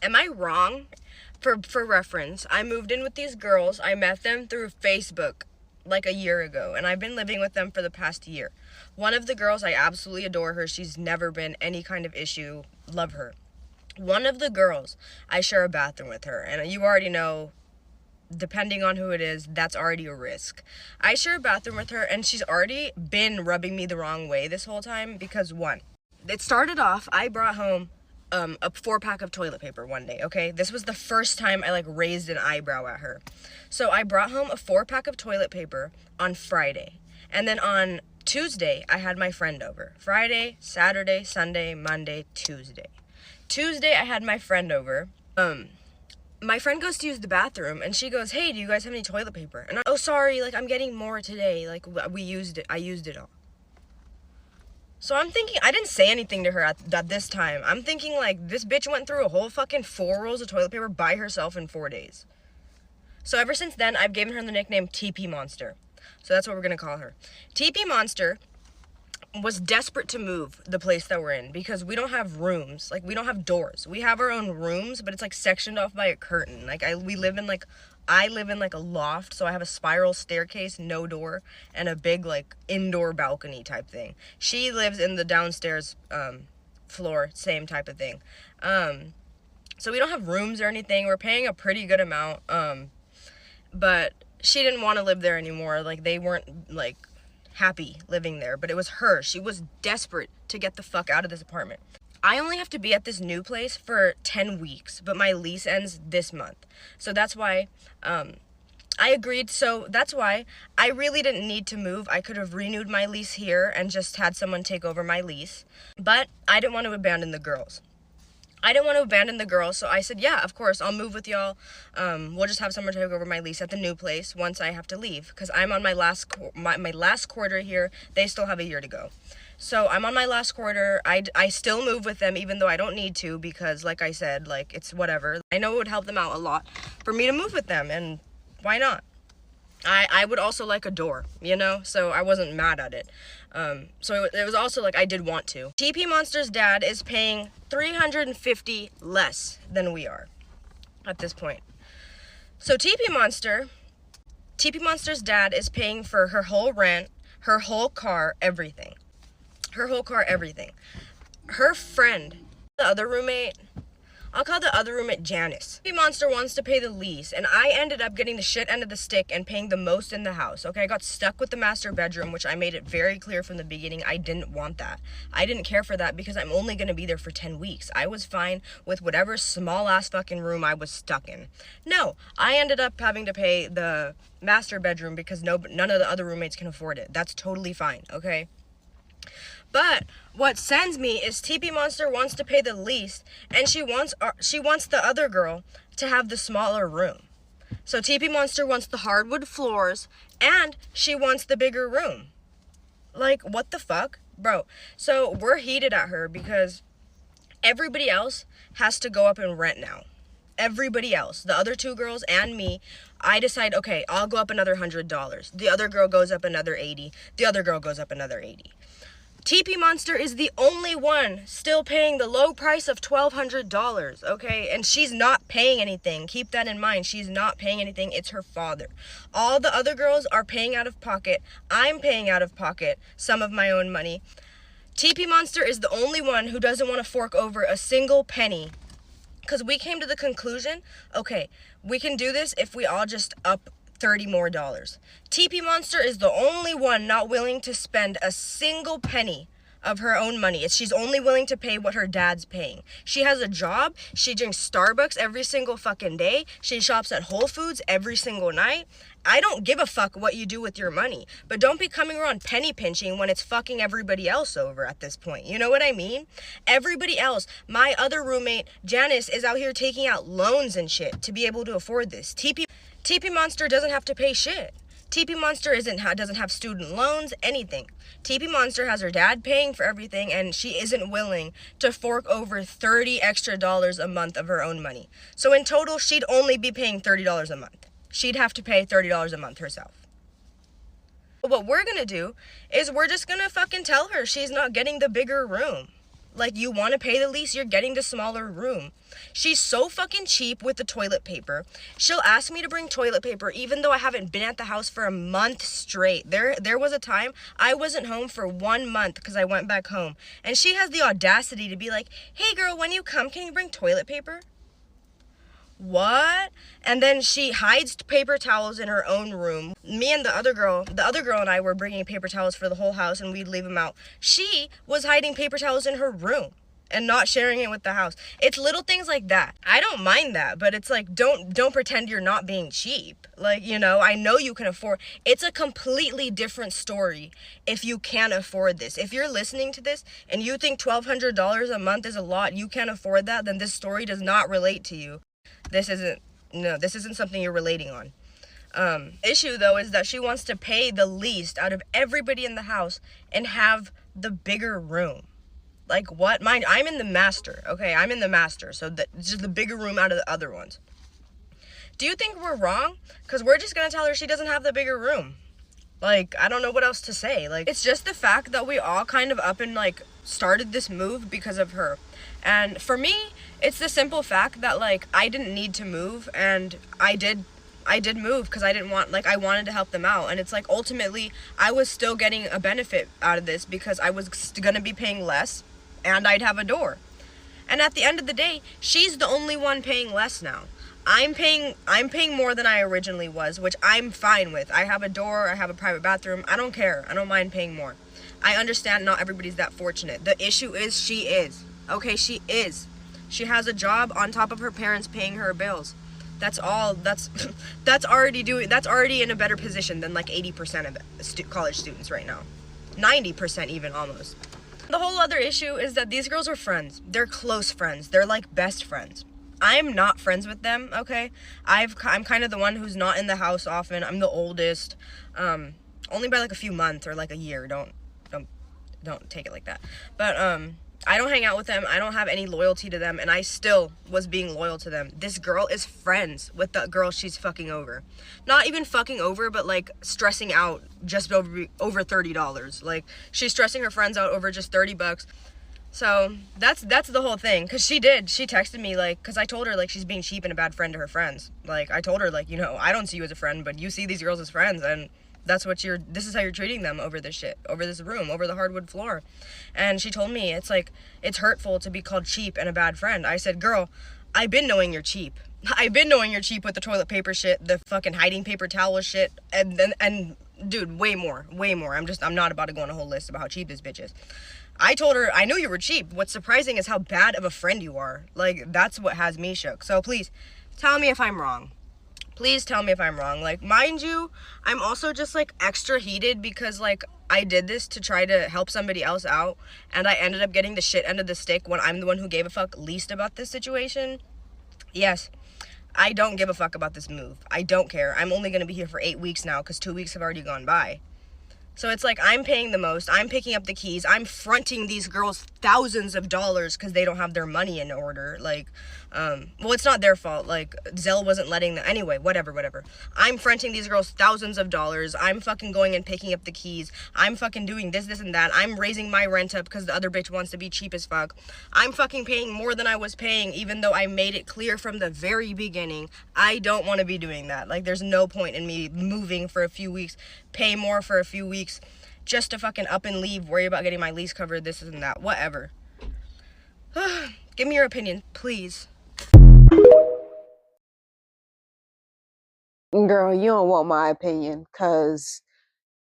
Am I wrong? For reference, I moved in with these girls. I met them through Facebook like a year ago, and I've been living with them for the past year. One of the girls, I absolutely adore her. She's never been any kind of issue. Love her. One of the girls, I share a bathroom with her, and you already know, depending on who it is, that's already a risk. I share a bathroom with her, and she's already been rubbing me the wrong way this whole time because, one, it started off, I brought home a 4-pack of toilet paper one day, okay? This was the first time I, like, raised an eyebrow at her. So I brought home a 4-pack of toilet paper on Friday. And then on Tuesday, I had my friend over. Friday, Saturday, Sunday, Monday, Tuesday. Tuesday, I had my friend over. My friend goes to use the bathroom, and she goes, hey, do you guys have any toilet paper? And oh, sorry, like, I'm getting more today. Like, I used it all. So I'm thinking, I didn't say anything to her at this time. I'm thinking, like, this bitch went through a whole fucking 4 rolls of toilet paper by herself in 4 days. So ever since then, I've given her the nickname TP Monster. So that's what we're gonna call her. TP Monster was desperate to move the place that we're in because we don't have rooms. Like, we don't have doors. We have our own rooms, but it's, like, sectioned off by a curtain. Like, I live in, like, a loft, so I have a spiral staircase, no door, and a big, like, indoor balcony type thing. She lives in the downstairs floor, same type of thing. So we don't have rooms or anything. We're paying a pretty good amount, but she didn't want to live there anymore. Like, they weren't, like, happy living there, but it was her. She was desperate to get the fuck out of this apartment. I only have to be at this new place for 10 weeks, but my lease ends this month. So that's why I agreed. So that's why I really didn't need to move. I could have renewed my lease here and just had someone take over my lease. But I didn't want to abandon the girls. So I said, yeah, of course, I'll move with y'all. We'll just have someone take over my lease at the new place once I have to leave, because I'm on my last quarter here. They still have a year to go. So I'm on my last quarter. I still move with them even though I don't need to because, like I said, like, it's whatever. I know it would help them out a lot for me to move with them, and why not? I would also like a door, you know? So I wasn't mad at it. So it was also like I did want to. TP Monster's dad is paying $350 less than we are at this point. So TP Monster's dad is paying for her whole rent, her whole car, everything. Her friend, the other roommate, I'll call the other roommate Janice. TP Monster wants to pay the lease, and I ended up getting the shit end of the stick and paying the most in the house, okay? I got stuck with the master bedroom, which I made it very clear from the beginning I didn't want that. I didn't care for that because I'm only gonna be there for 10 weeks. I was fine with whatever small-ass fucking room I was stuck in. No, I ended up having to pay the master bedroom because none of the other roommates can afford it. That's totally fine, okay? But what sends me is TP Monster wants to pay the least, and she wants the other girl to have the smaller room. So TP Monster wants the hardwood floors, and she wants the bigger room. Like, what the fuck? Bro, so we're heated at her because everybody else has to go up in rent now. Everybody else, the other 2 girls and me, I decide, okay, I'll go up another $100. The other girl goes up another $80. The other girl goes up another $80. TP Monster is the only one still paying the low price of $1,200, okay? And she's not paying anything. Keep that in mind. She's not paying anything. It's her father. All the other girls are paying out of pocket. I'm paying out of pocket some of my own money. TP Monster is the only one who doesn't want to fork over a single penny. Because we came to the conclusion, okay, we can do this if we all just up $30 more. TP Monster is the only one not willing to spend a single penny of her own money. She's only willing to pay what her dad's paying. She has a job. She drinks Starbucks every single fucking day. She shops at Whole Foods every single night. I don't give a fuck what you do with your money, but don't be coming around penny pinching when it's fucking everybody else over at this point. You know what I mean? Everybody else, my other roommate, Janice, is out here taking out loans and shit to be able to afford this. TP Monster doesn't have to pay shit. TP Monster doesn't have student loans, anything. TP Monster has her dad paying for everything, and she isn't willing to fork over $30 extra a month of her own money. So in total, she'd only be paying $30 a month. She'd have to pay $30 a month herself. What we're gonna do is we're just gonna fucking tell her she's not getting the bigger room. Like, you want to pay the lease, you're getting the smaller room. She's so fucking cheap with the toilet paper. She'll ask me to bring toilet paper even though I haven't been at the house for a month straight. There was a time I wasn't home for 1 month because I went back home. And she has the audacity to be like, hey girl, when you come, can you bring toilet paper? What? And then she hides paper towels in her own room. Me and the other girl and I were bringing paper towels for the whole house and we'd leave them out. She was hiding paper towels in her room and not sharing it with the house. It's little things like that. I don't mind that, but it's like, don't pretend you're not being cheap. Like, you know, I know you can afford. It's a completely different story if you can't afford this. If you're listening to this and you think $1,200 a month is a lot, you can't afford that, then this story does not relate to you. This isn't something you're relating on. Issue though is that she wants to pay the least out of everybody in the house and have the bigger room. Like, what? Mind, I'm in the master, okay? I'm in the master, so it's just the bigger room out of the other ones. Do you think we're wrong? Because we're just gonna tell her she doesn't have the bigger room. Like, I don't know what else to say. Like, it's just the fact that we all kind of up and, like, started this move because of her. And for me, it's the simple fact that, like, I didn't need to move, and I did move because I wanted to help them out. And it's like, ultimately, I was still getting a benefit out of this because I was gonna be paying less and I'd have a door. And at the end of the day, she's the only one paying less now. I'm paying more than I originally was, which I'm fine with. I have a door, I have a private bathroom. I don't care. I don't mind paying more. I understand not everybody's that fortunate. The issue is she is. Okay, she is. She has a job on top of her parents paying her bills. That's all. That's already in a better position than like 80% of college students right now. 90% even, almost. The whole other issue is that these girls are friends. They're close friends. They're like best friends. I'm not friends with them, okay? I'm kind of the one who's not in the house often. I'm the oldest, only by like a few months or like a year. Don't take it like that. But I don't hang out with them. I don't have any loyalty to them, and I still was being loyal to them. This girl is friends with the girl she's fucking over. Not even fucking over, but like stressing out just over $30. Like, she's stressing her friends out over just $30. So that's the whole thing. Cause she texted me, like, cause I told her, like, she's being cheap and a bad friend to her friends. Like, I told her, like, you know, I don't see you as a friend, but you see these girls as friends, and this is how you're treating them over this shit, over this room, over the hardwood floor. And she told me, it's like, it's hurtful to be called cheap and a bad friend. I said, girl, I've been knowing you're cheap. I've been knowing you're cheap with the toilet paper shit, the fucking hiding paper towel shit, and dude, way more. I'm not about to go on a whole list about how cheap this bitch is. I told her, I knew you were cheap. What's surprising is how bad of a friend you are. Like, that's what has me shook. So please, tell me if I'm wrong. Please tell me if I'm wrong. Like, mind you, I'm also just, like, extra heated because, like, I did this to try to help somebody else out, and I ended up getting the shit end of the stick when I'm the one who gave a fuck least about this situation. Yes, I don't give a fuck about this move. I don't care. I'm only gonna be here for 8 weeks now because 2 weeks have already gone by. So it's like, I'm paying the most, I'm picking up the keys, I'm fronting these girls thousands of dollars because they don't have their money in order. Like, well, it's not their fault. Like, Zelle wasn't letting them. Anyway, whatever. I'm fronting these girls thousands of dollars. I'm fucking going and picking up the keys. I'm fucking doing this and that. I'm raising my rent up because the other bitch wants to be cheap as fuck. I'm fucking paying more than I was paying, even though I made it clear from the very beginning I don't want to be doing that. Like, there's no point in me moving for a few weeks, pay more for a few weeks, just to fucking up and leave, worry about getting my lease covered, this and that, whatever. Give me your opinion, please. Girl, you don't want my opinion, because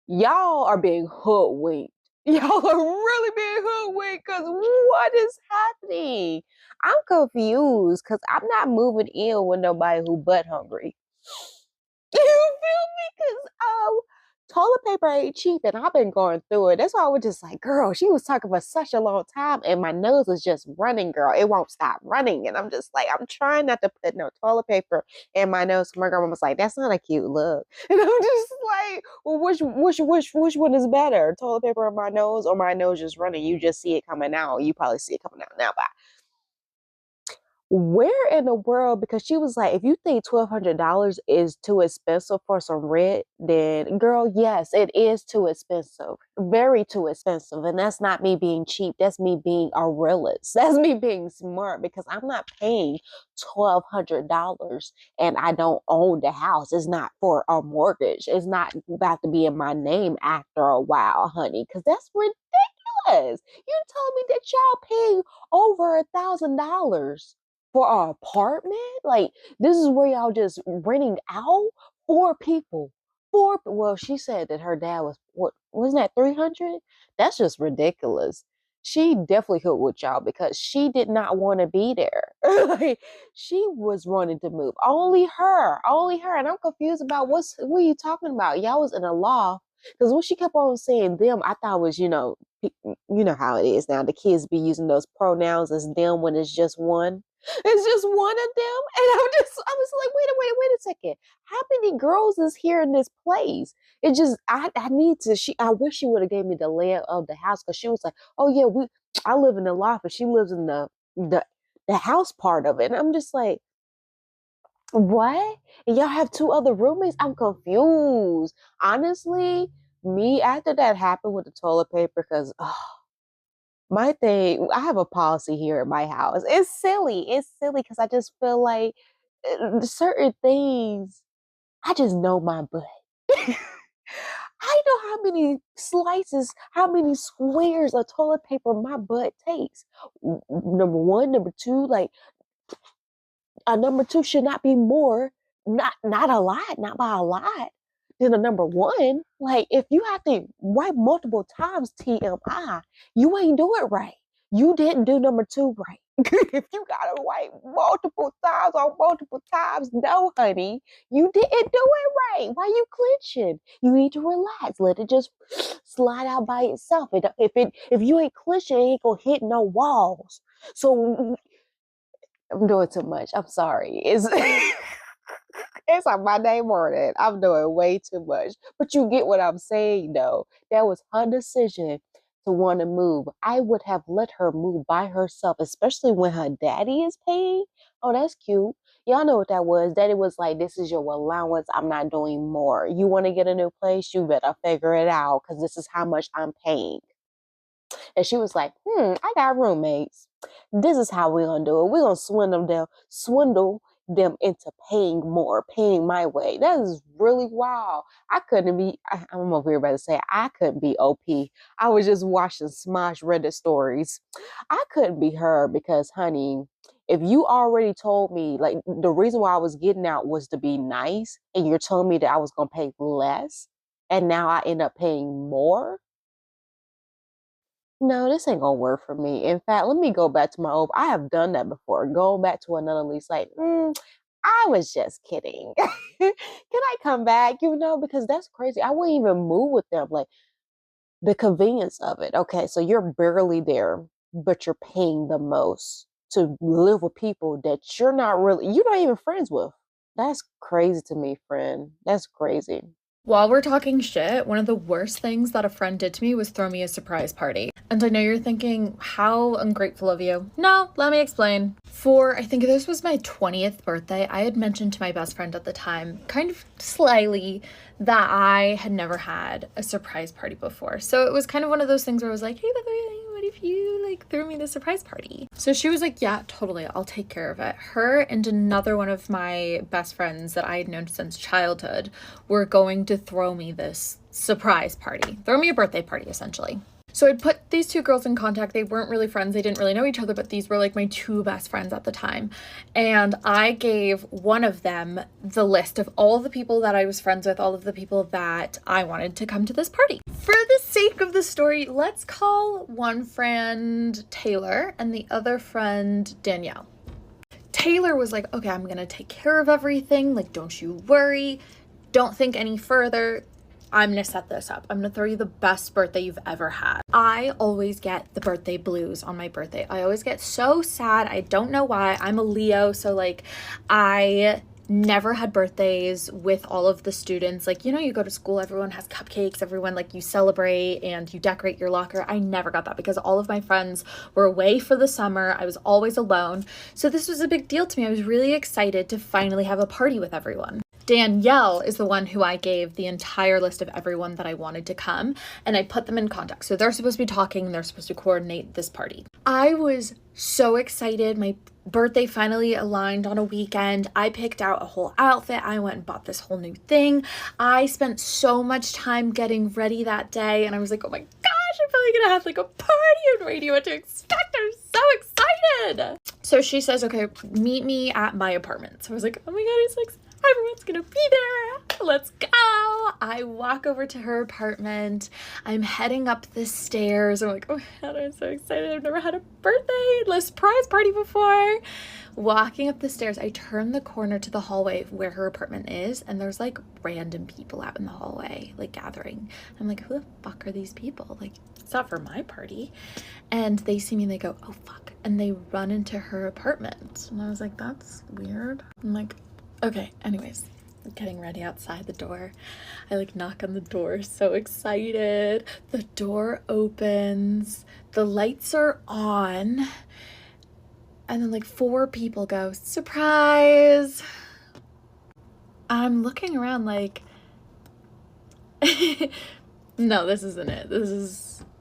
y'all are being hoodwinked. Y'all are really being hoodwinked, because what is happening? I'm confused, because I'm not moving in with nobody who butt hungry. You feel me? Because toilet paper ain't cheap, and I've been going through it. That's why I was just like, girl, she was talking for such a long time, and my nose was just running, girl. It won't stop running, and I'm just like, I'm trying not to put no toilet paper in my nose. My grandma was like, that's not a cute look, and I'm just like, well, which one is better, toilet paper in my nose or my nose just running? You just see it coming out. You probably see it coming out now, but where in the world, because she was like, if you think $1,200 is too expensive for some rent, then girl, yes, it is too expensive. Very too expensive. And that's not me being cheap. That's me being a realist. That's me being smart because I'm not paying $1,200 and I don't own the house. It's not for a mortgage. It's not about to be in my name after a while, honey, because that's ridiculous. You told me that y'all paying over $1,000 for an apartment? Like, this is where y'all just renting out? Four people. Well, she said that her dad was, what, wasn't that 300? That's just ridiculous. She definitely hooked with y'all because she did not want to be there. Like, she was wanting to move. Only her. And I'm confused about what are you talking about? Y'all was in a loft. Because when she kept on saying them, I thought it was, you know how it is now. The kids be using those pronouns as them when it's just one. It's just one of them. And I was like, wait a second. How many girls is here in this place? It just, I need to, I wish she would have gave me the layout of the house because she was like, oh yeah, I live in the loft and she lives in the house part of it. And I'm just like, what? And y'all have two other roommates? I'm confused. Honestly, me after that happened with the toilet paper, because my thing, I have a policy here at my house. It's silly. It's silly because I just feel like certain things, I just know my butt. I know how many slices, how many squares of toilet paper my butt takes. Number one, number two, like a number two should not be more, not a lot, not by a lot, than a number one. Like if you have to wipe multiple times, TMI, you ain't do it right. You didn't do number two right. If you gotta wipe multiple times on multiple times, no, honey, you didn't do it right. Why you clenching? You need to relax. Let it just slide out by itself. If you ain't clenching, it ain't gonna hit no walls. So I'm doing too much. I'm sorry. It's it's on Monday morning. I'm doing way too much. But you get what I'm saying, though. That was her decision to want to move. I would have let her move by herself, especially when her daddy is paying. Oh, that's cute. Y'all know what that was. Daddy was like, this is your allowance. I'm not doing more. You want to get a new place? You better figure it out because this is how much I'm paying. And she was like, I got roommates. This is how we're gonna do it. We're gonna swindle them into paying more, paying my way. That is really wild. I'm over here about to say I couldn't be OP. I was just watching Smosh Reddit stories. I couldn't be her because, honey, if you already told me, like, the reason why I was getting out was to be nice, and you're telling me that I was gonna pay less, and now I end up paying more, no, this ain't gonna work for me. In fact, let me go back to my old. I have done that before. Going back to another lease, like, I was just kidding. Can I come back? Because that's crazy. I wouldn't even move with them. Like the convenience of it. Okay, so you're barely there, but you're paying the most to live with people that you're not even friends with. That's crazy to me, friend. That's crazy. While we're talking shit, one of the worst things that a friend did to me was throw me a surprise party. And I know you're thinking, how ungrateful of you. No, let me explain. I think this was my 20th birthday, I had mentioned to my best friend at the time, kind of slyly, that I had never had a surprise party before. So it was kind of one of those things where I was like, hey, by the way, what if you threw me the surprise party? So she was like, yeah, totally, I'll take care of it. Her and another one of my best friends that I had known since childhood were going to throw me this surprise party. Throw me a birthday party, essentially. So I'd put these two girls in contact. They weren't really friends. They didn't really know each other, but these were like my two best friends at the time. And I gave one of them the list of all the people that I was friends with, all of the people that I wanted to come to this party. For the sake of the story, let's call one friend Taylor and the other friend Danielle. Taylor was like, okay, I'm gonna take care of everything. Like, don't you worry. Don't think any further. I'm gonna set this up. I'm gonna throw you the best birthday you've ever had. I always get the birthday blues on my birthday. I always get so sad. I don't know why. I'm a Leo, so like I never had birthdays with all of the students. Like, you know, you go to school, everyone has cupcakes, everyone, like, you celebrate and you decorate your locker. I never got that because all of my friends were away for the summer. I was always alone. So this was a big deal to me. I was really excited to finally have a party with everyone. Danielle is the one who I gave the entire list of everyone that I wanted to come, and I put them in contact. So they're supposed to be talking and they're supposed to coordinate this party. I was so excited. My birthday finally aligned on a weekend. I picked out a whole outfit. I went and bought this whole new thing. I spent so much time getting ready that day, and I was like, oh my gosh, I'm probably gonna have like a party. I have no idea what to expect. I'm so excited. So she says, okay, meet me at my apartment. So I was like, oh my god, it's like everyone's gonna be there. Let's go. I walk over to her apartment. I'm heading up the stairs. I'm like, oh my god, I'm so excited. I've never had a birthday surprise party before. Walking up the stairs, I turn the corner to the hallway where her apartment is, and there's like random people out in the hallway, like gathering. I'm like, who the fuck are these people? Like, it's not for my party. And they see me and they go, oh fuck. And they run into her apartment. And I was like, that's weird. I'm like, okay, anyways, I'm getting ready outside the door. I like knock on the door, so excited. The door opens, the lights are on, and then like 4 people go, surprise. I'm looking around like, no, this isn't it.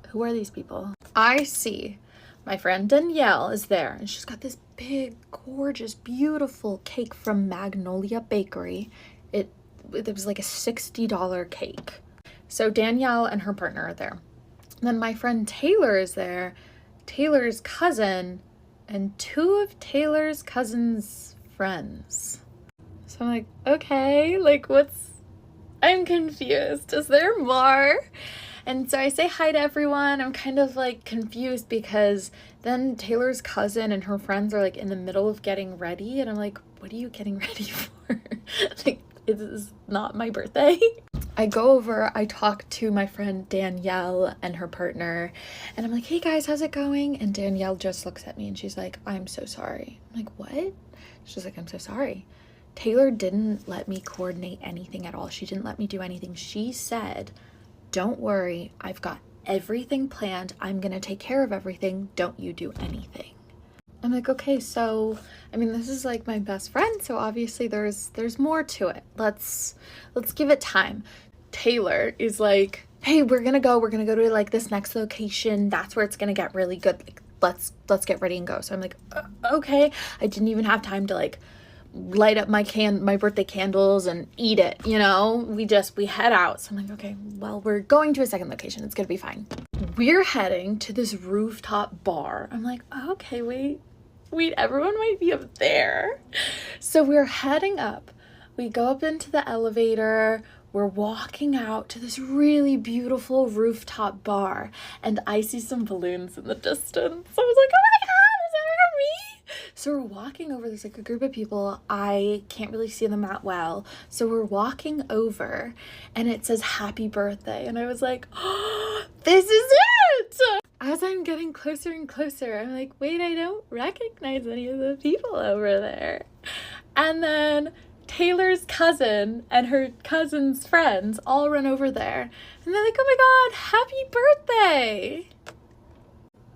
Who are these people? I see my friend Danielle is there, and she's got this big, gorgeous, beautiful cake from Magnolia Bakery. It was like a $60 cake. So Danielle and her partner are there. And then my friend Taylor is there, Taylor's cousin, and 2 of Taylor's cousin's friends. So I'm like, okay, like I'm confused. Is there more? And so I say hi to everyone. I'm kind of like confused because then Taylor's cousin and her friends are like in the middle of getting ready. And I'm like, what are you getting ready for? Like, it is not my birthday. I go over, I talk to my friend Danielle and her partner, and I'm like, hey guys, how's it going? And Danielle just looks at me and she's like, I'm so sorry. I'm like, what? She's like, I'm so sorry. Taylor didn't let me coordinate anything at all. She didn't let me do anything. She said, don't worry, I've got everything planned. I'm gonna take care of everything. Don't you do anything. I'm like, okay, so, I mean, this is like my best friend, so obviously there's more to it. Let's give it time. Taylor is like, hey, we're gonna go to like this next location. That's where it's gonna get really good. Like, let's get ready and go. So I'm like, okay. I didn't even have time to like light up my birthday candles and eat it, you know. We head out. So I'm like, okay, well, we're going to a second location. It's gonna be fine. We're heading to this rooftop bar. I'm like, okay, wait, everyone might be up there. So we're heading up. We go up into the elevator. We're walking out to this really beautiful rooftop bar, and I see some balloons in the distance. I was like, oh my god, is that me? So we're walking over. There's like a group of people. I can't really see them that well. So we're walking over, and it says happy birthday. And I was like, oh, this is it. As I'm getting closer and closer, I'm like, wait, I don't recognize any of the people over there. And then Taylor's cousin and her cousin's friends all run over there. And they're like, oh my god, happy birthday.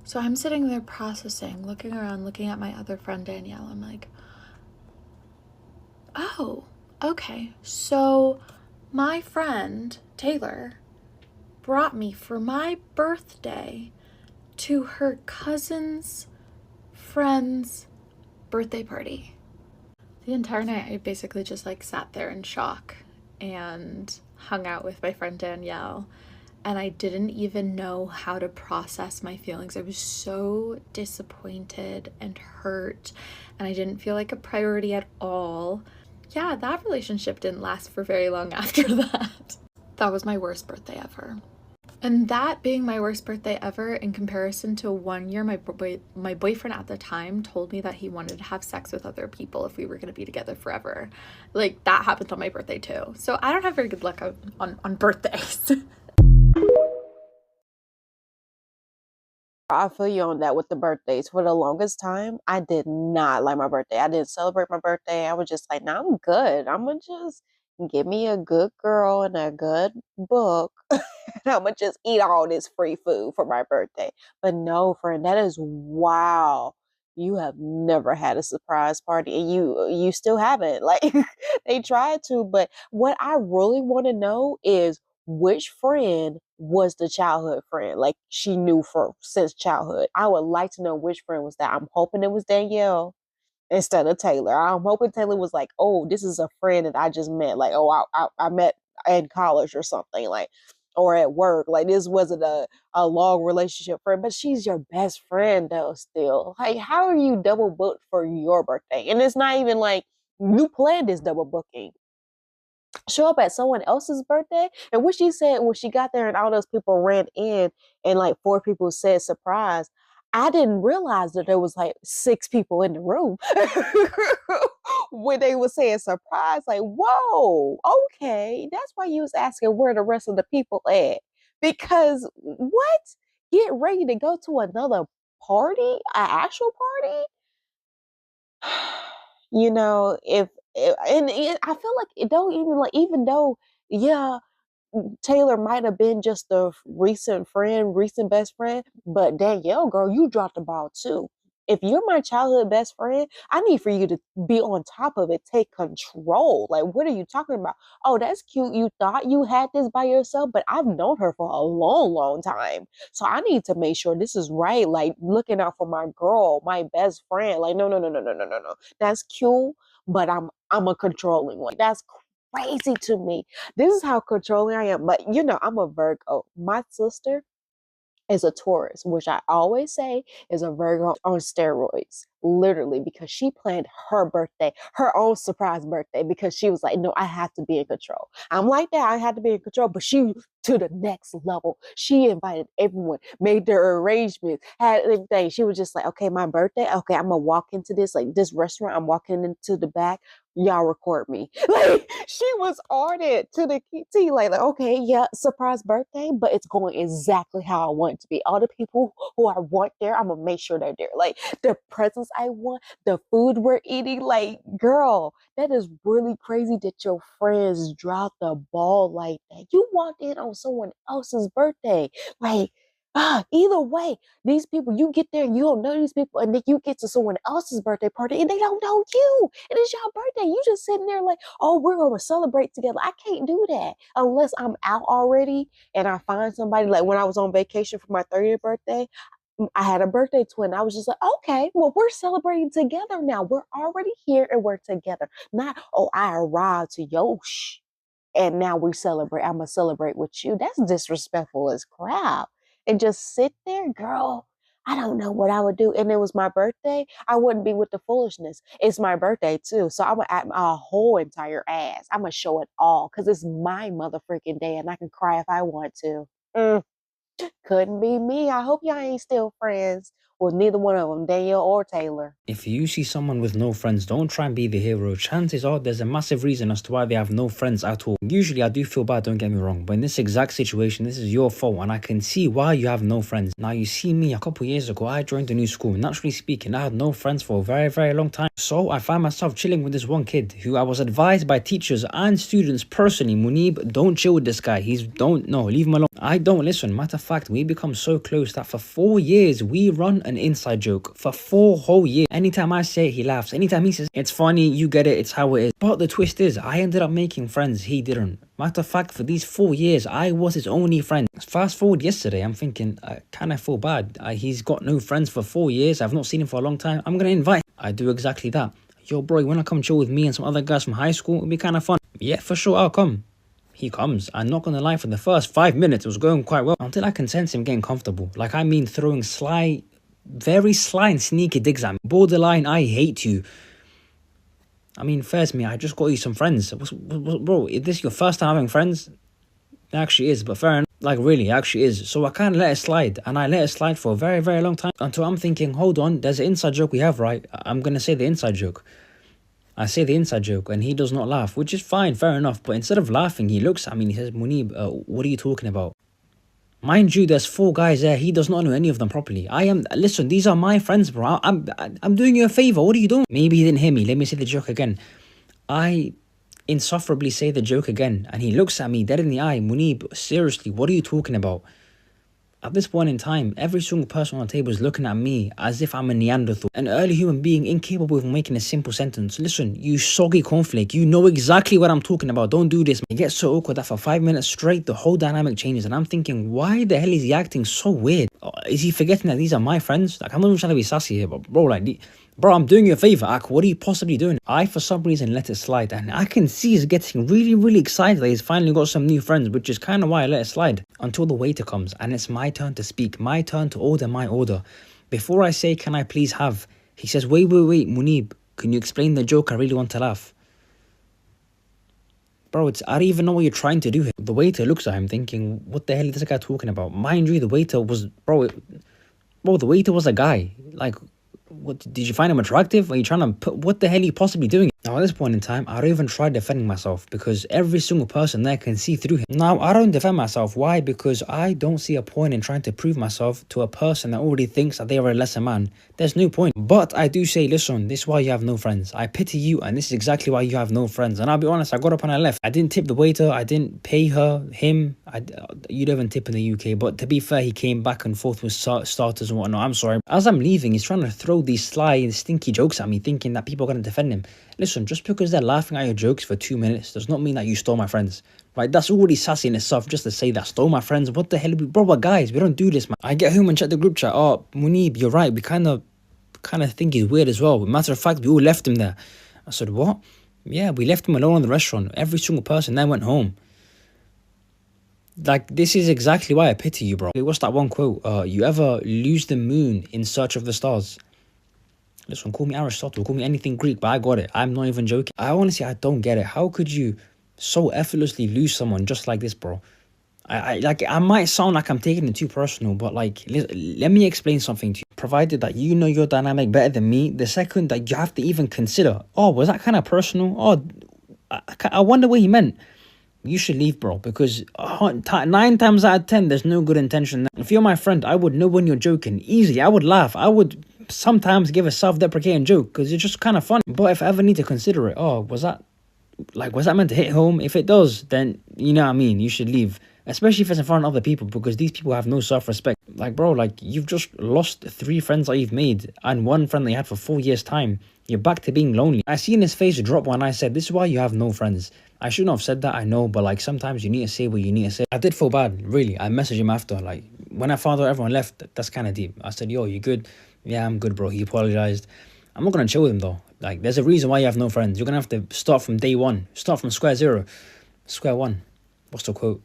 So I'm sitting there processing, looking around, looking at my other friend Danielle. I'm like, oh, okay. So my friend Taylor brought me for my birthday to her cousin's friend's birthday party. The entire night I basically just like sat there in shock and hung out with my friend Danielle, and I didn't even know how to process my feelings. I was so disappointed and hurt, and I didn't feel like a priority at all. Yeah, that relationship didn't last for very long after that. That was my worst birthday ever. And that being my worst birthday ever in comparison to 1 year, my boyfriend at the time told me that he wanted to have sex with other people if we were going to be together forever. Like, that happened on my birthday too. So I don't have very good luck on birthdays. I feel you on that with the birthdays. For the longest time, I did not like my birthday. I didn't celebrate my birthday. I was just like, no, I'm good. I'm gonna just give me a good girl and a good book. And I'm gonna just eat all this free food for my birthday. But no, friend, that is wow. You have never had a surprise party and you still haven't. Like they tried to, but what I really want to know is which friend was the childhood friend, like she knew for since childhood. I would like to know which friend was that. I'm hoping it was Danielle instead of Taylor. I'm hoping Taylor was like, oh, this is a friend that I just met, like, oh, I met in college or something, like, or at work, like this wasn't a long relationship friend, but she's your best friend though. Still, like, how are you double booked for your birthday? And it's not even like you planned this double booking. Show up at someone else's birthday. And what she said when she got there and all those people ran in and like 4 people said surprise, I didn't realize that there was like 6 people in the room when they were saying surprise. Like, whoa, okay, that's why you was asking where the rest of the people at. Because what? Get ready to go to another party, an actual party? You know, if I feel like it don't even like, even though, yeah, Taylor might have been just a recent friend, recent best friend, but Danielle, girl, you dropped the ball too. If you're my childhood best friend, I need for you to be on top of it, take control. Like, what are you talking about? Oh, that's cute. You thought you had this by yourself, but I've known her for a long, long time. So I need to make sure this is right. Like, looking out for my girl, my best friend. Like, no, no, no, no, no, no, no, no. That's cute, but I'm a controlling one. That's crazy to me. This is how controlling I am. But you know, I'm a Virgo. My sister is a Taurus, which I always say is a Virgo on steroids, literally, because she planned her birthday, her own surprise birthday, because she was like, no, I have to be in control. I'm like that, I had to be in control, but she to the next level. She invited everyone, made their arrangements, had everything. She was just like, okay, my birthday, okay, I'm gonna walk into this, like this restaurant, I'm walking into the back, y'all record me. Like, she was on it to the T, like, okay, yeah, surprise birthday, but it's going exactly how I want it to be. All the people who I want there, I'm gonna make sure they're there. Like, the presents I want, the food we're eating, like, girl, that is really crazy that your friends dropped the ball like that. You walked in on someone else's birthday. Like, either way, these people, you get there and you don't know these people, and then you get to someone else's birthday party and they don't know you. And it's your birthday. You just sitting there like, oh, we're gonna celebrate together. I can't do that unless I'm out already and I find somebody. Like when I was on vacation for my 30th birthday, I had a birthday twin. I was just like, okay, well, we're celebrating together now. We're already here and we're together. Not, oh, I arrived to Yosh and now we celebrate. I'm gonna celebrate with you. That's disrespectful as crap. And just sit there, girl. I don't know what I would do. And it was my birthday. I wouldn't be with the foolishness. It's my birthday too. So I'm gonna act my whole entire ass. I'm gonna show it all because it's my mother freaking day and I can cry if I want to. Couldn't be me. I hope y'all ain't still friends with neither one of them, Danielle or Taylor. If you see someone with no friends, don't try and be the hero. Chances are there's a massive reason as to why they have no friends at all. Usually I do feel bad, don't get me wrong, but in this exact situation, this is your fault and I can see why you have no friends. Now you see me, a couple years ago, I joined a new school. Naturally speaking, I had no friends for a very, very long time. So I find myself chilling with this one kid who I was advised by teachers and students personally, Munib, don't chill with this guy. Leave him alone. I don't listen. Matter of fact, we become so close that for 4 years, we run an inside joke. For 4 whole years. Anytime I say it, he laughs. Anytime he says, it's funny, you get it, it's how it is. But the twist is, I ended up making friends, he didn't. Matter of fact, for these 4 years, I was his only friend. Fast forward yesterday, I'm thinking, I kind of feel bad. He's got no friends for 4 years. I've not seen him for a long time. I'm going to invite him. I do exactly that. Yo, bro, you want to come chill with me and some other guys from high school? It'll be kind of fun. Yeah, for sure, I'll come. He comes. I'm not gonna lie, for the first 5 minutes, it was going quite well. Until I can sense him getting comfortable. Like, I mean, throwing very sly and sneaky digs at me. Borderline, I hate you. I mean, first, me, I just got you some friends. Bro, is this your first time having friends? It actually is, but fair enough. Like, really, it actually is. So I kind of let it slide. And I let it slide for a very, very long time. Until I'm thinking, hold on, there's an inside joke we have, right? I'm gonna say the inside joke. I say the inside joke and he does not laugh, which is fine, fair enough. But instead of laughing, he looks at me and he says, Munib, what are you talking about? Mind you, there's 4 guys there. He does not know any of them properly. Listen, these are my friends, bro. I'm doing you a favor. What are you doing? Maybe he didn't hear me. Let me say the joke again. I insufferably say the joke again, and he looks at me dead in the eye. Munib, seriously, what are you talking about? At this point in time, every single person on the table is looking at me as if I'm a Neanderthal, an early human being incapable of making a simple sentence. Listen, you soggy cornflake, you know exactly what I'm talking about. Don't do this. It gets so awkward that for 5 minutes straight, the whole dynamic changes, and I'm thinking, why the hell is he acting so weird? Is he forgetting that these are my friends? Like, I'm not even trying to be sassy here, but bro, bro, I'm doing you a favor, Ak. What are you possibly doing? I, for some reason, let it slide, and I can see he's getting really, really excited that he's finally got some new friends, which is kind of why I let it slide. Until the waiter comes, and it's my turn to speak, my turn to order my order. Before I say, can I please have, he says, wait, Munib, can you explain the joke? I really want to laugh. Bro, I don't even know what you're trying to do here. The waiter looks at him thinking, what the hell is this guy talking about? Mind you, the waiter was, the waiter was a guy. Like, what, did you find him attractive? Are you trying to put, what the hell are you possibly doing? Now at this point in time, I don't even try defending myself because every single person there can see through him. Now I don't defend myself. Why? Because I don't see a point in trying to prove myself to a person that already thinks that they are a lesser man. There's no point. But I do say, listen, this is why you have no friends. I pity you, and this is exactly why you have no friends. And I'll be honest, I got up and I left. I didn't tip the waiter. I didn't pay him. You don't even tip in the UK. But to be fair, he came back and forth with starters and whatnot. I'm sorry. As I'm leaving, he's trying to throw these sly and stinky jokes at me, thinking that people are going to defend him. Listen, just because they're laughing at your jokes for 2 minutes does not mean that you stole my friends. Right, that's already sassy in itself just to say that stole my friends. What the hell? Bro, we're guys, we don't do this, man. I get home and check the group chat. Oh, Munib, you're right. We kind of think he's weird as well. Matter of fact, we all left him there. I said, what? Yeah, we left him alone in the restaurant. Every single person then went home. Like, this is exactly why I pity you, bro. What's that one quote? You ever lose the moon in search of the stars? Listen, call me Aristotle, call me anything Greek, but I got it. I'm not even joking. I don't get it. How could you so effortlessly lose someone just like this, bro? I might sound like I'm taking it too personal, but like, let me explain something to you. Provided that you know your dynamic better than me, the second that you have to even consider, oh, was that kind of personal? Oh, I wonder what he meant. You should leave, bro, because 9 times out of 10, there's no good intention. If you're my friend, I would know when you're joking. Easily, I would laugh. I would sometimes give a self-deprecating joke because it's just kind of fun. But if I ever need to consider it, oh, was that meant to hit home? If it does, then you know what I mean. You should leave, especially if it's in front of other people, because these people have no self-respect. Like, bro, like, you've just lost 3 friends that you've made and 1 friend that you had for 4 years' time. You're back to being lonely. I seen his face drop when I said, this is why you have no friends. I shouldn't have said that, I know, but like, sometimes you need to say what you need to say. I did feel bad, really. I messaged him after, like, when I found out everyone left, that's kind of deep. I said, yo, you good? Yeah, I'm good, bro. He apologized. I'm not gonna chill with him though. Like, there's a reason why you have no friends. You're gonna have to start from day one. Start from square one. What's the quote?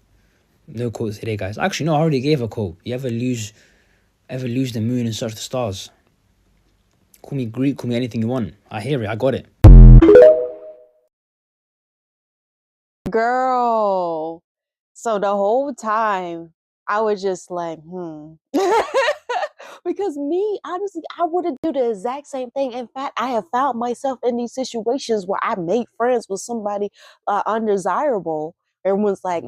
No quotes today, guys. Actually, no, I already gave a quote. You ever lose the moon in search of the stars? Call me Greek, call me anything you want. I hear it, I got it. Girl. So the whole time I was just like, because me, honestly, I wouldn't do the exact same thing. In fact, I have found myself in these situations where I made friends with somebody undesirable. Everyone's like,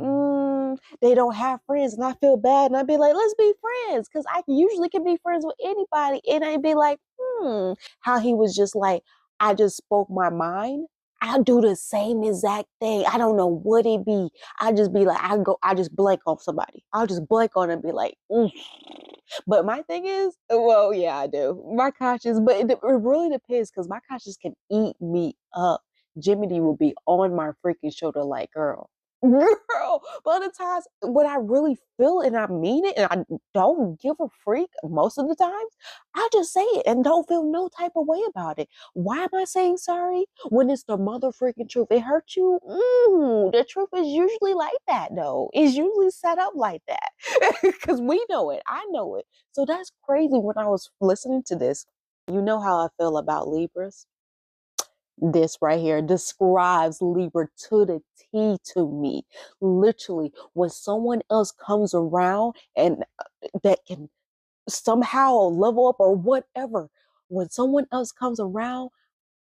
they don't have friends, and I feel bad. And I'd be like, let's be friends, because I usually can be friends with anybody. And I'd be like, how he was just like, I just spoke my mind. I'll do the same exact thing. I don't know what it be. I just be like, I just blank off somebody. I'll just blank on and be like, But my thing is, well, yeah, I do. My conscience, but it really depends because my conscience can eat me up. Jiminy will be on my freaking shoulder like, girl. Girl, but other times when I really feel and I mean it and I don't give a freak most of the times, I just say it and don't feel no type of way about it. Why am I saying sorry when it's the mother freaking truth? It hurt you? The truth is usually like that though. It's usually set up like that because we know it. I know it. So that's crazy when I was listening to this. You know how I feel about Libras? This right here describes Libra to the T to me. Literally, when someone else comes around and that can somehow level up or whatever, when someone else comes around,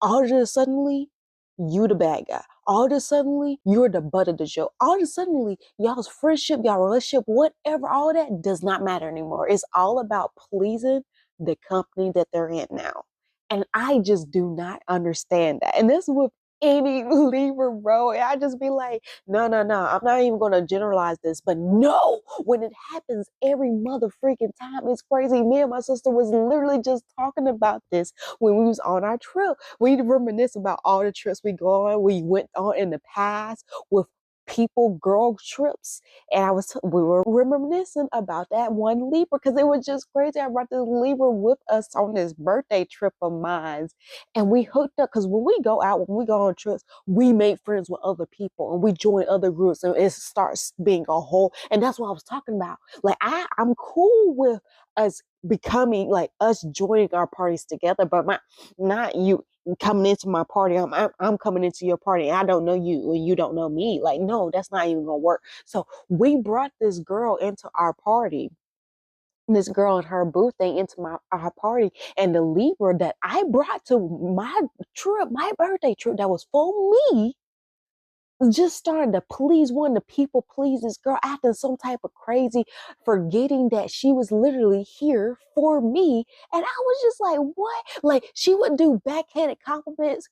all of a suddenly you the bad guy. All of a sudden, you're the butt of the joke. All of a sudden, y'all's friendship, y'all relationship, whatever, all that does not matter anymore. It's all about pleasing the company that they're in now. And I just do not understand that. And this with any Libra, bro. And I just be like, no. I'm not even going to generalize this. But no, when it happens every mother freaking time, it's crazy. Me and my sister was literally just talking about this when we was on our trip. We reminisce about all the trips we went on in the past with people, girl trips. And we were reminiscing about that one Libra because it was just crazy. I brought this Libra with us on this birthday trip of mine. And we hooked up because when we go out, when we go on trips, we make friends with other people and we join other groups and it starts being a whole. And that's what I was talking about. Like I'm cool with us becoming like us joining our parties together, but not you coming into my party. I'm coming into your party. And I don't know you and you don't know me. Like, no, that's not even gonna work. So we brought this girl into our party. This girl and her boo thing into our party, and the Libra that I brought to my trip, my birthday trip, that was for me, just started to wanting to people please this girl, acting some type of crazy, forgetting that she was literally here for me. And I was just like, what? Like, she would do backhanded comments,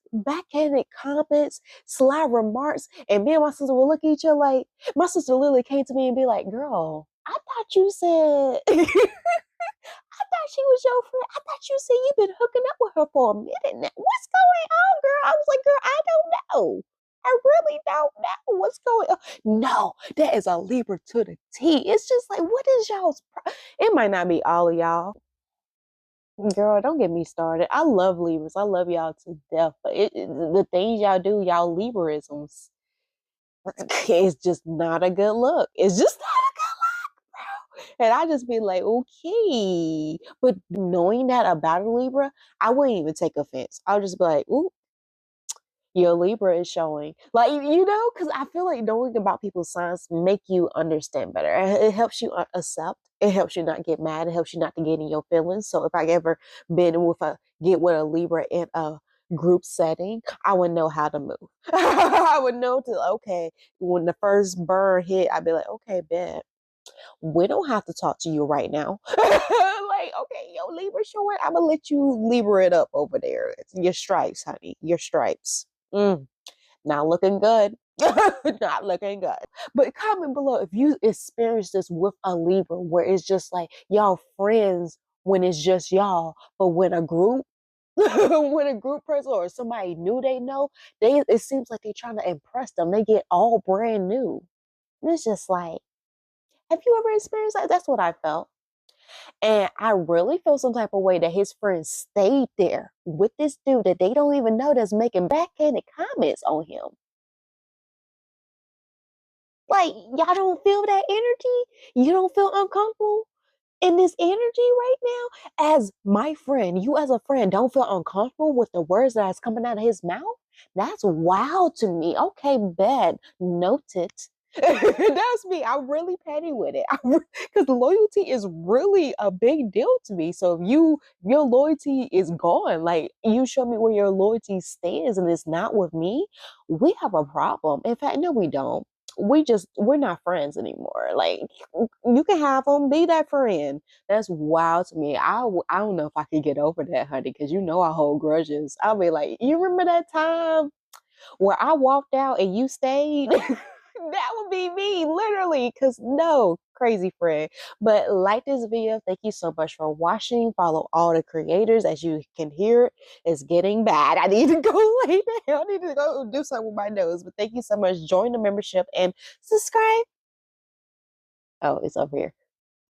sly remarks, and me and my sister would look at each other like, my sister literally came to me and be like, girl, I thought you said I thought she was your friend. I thought you said you've been hooking up with her for a minute now. What's going on, girl? I was like, girl, I don't know. I really don't know what's going on. No, that is a Libra to the T. It's just like, what is y'all's it might not be all of y'all. Girl, don't get me started. I love Libras. I love y'all to death. But the things y'all do, y'all Libraisms, it's just not a good look. It's just not a good look, bro. And I just be like, okay. But knowing that about a Libra, I wouldn't even take offense. I'll just be like, ooh, your Libra is showing. Like, because I feel like knowing about people's signs make you understand better. It helps you accept. It helps you not get mad. It helps you not to get in your feelings. So if I ever get with a Libra in a group setting, I would know how to move. I would know okay, when the first burn hit, I'd be like, okay, bet. We don't have to talk to you right now. Like, okay, yo, Libra showing. I'm gonna let you Libra it up over there. It's your stripes, honey. Your stripes. Not looking good. Not looking good. But comment below if you experience this with a Libra where it's just like y'all friends when it's just y'all, but when a group when a group person or somebody new they know, it seems like they're trying to impress them. They get all brand new. And it's just like, have you ever experienced that? That's what I felt. And I really feel some type of way that his friends stayed there with this dude that they don't even know that's making backhanded comments on him. Like, y'all don't feel that energy? You don't feel uncomfortable in this energy right now? As my friend, you as a friend don't feel uncomfortable with the words that's coming out of his mouth? That's wild to me. Okay, bet. Noted. That's me. I'm really petty with it. Because loyalty is really a big deal to me. So if your loyalty is gone, like you show me where your loyalty stands and it's not with me, we have a problem. In fact, no, we don't. We're not friends anymore. Like, you can have them, be that friend. That's wild to me. I don't know if I could get over that, honey, because I hold grudges. I'll be like, you remember that time where I walked out and you stayed? That would be me, literally, because no, crazy friend. But like this video, thank you so much for watching. Follow all the creators. As you can hear, it's getting bad. I need to go lay down. I need to go do something with my nose. But thank you so much. Join the membership and subscribe. Oh, it's over here.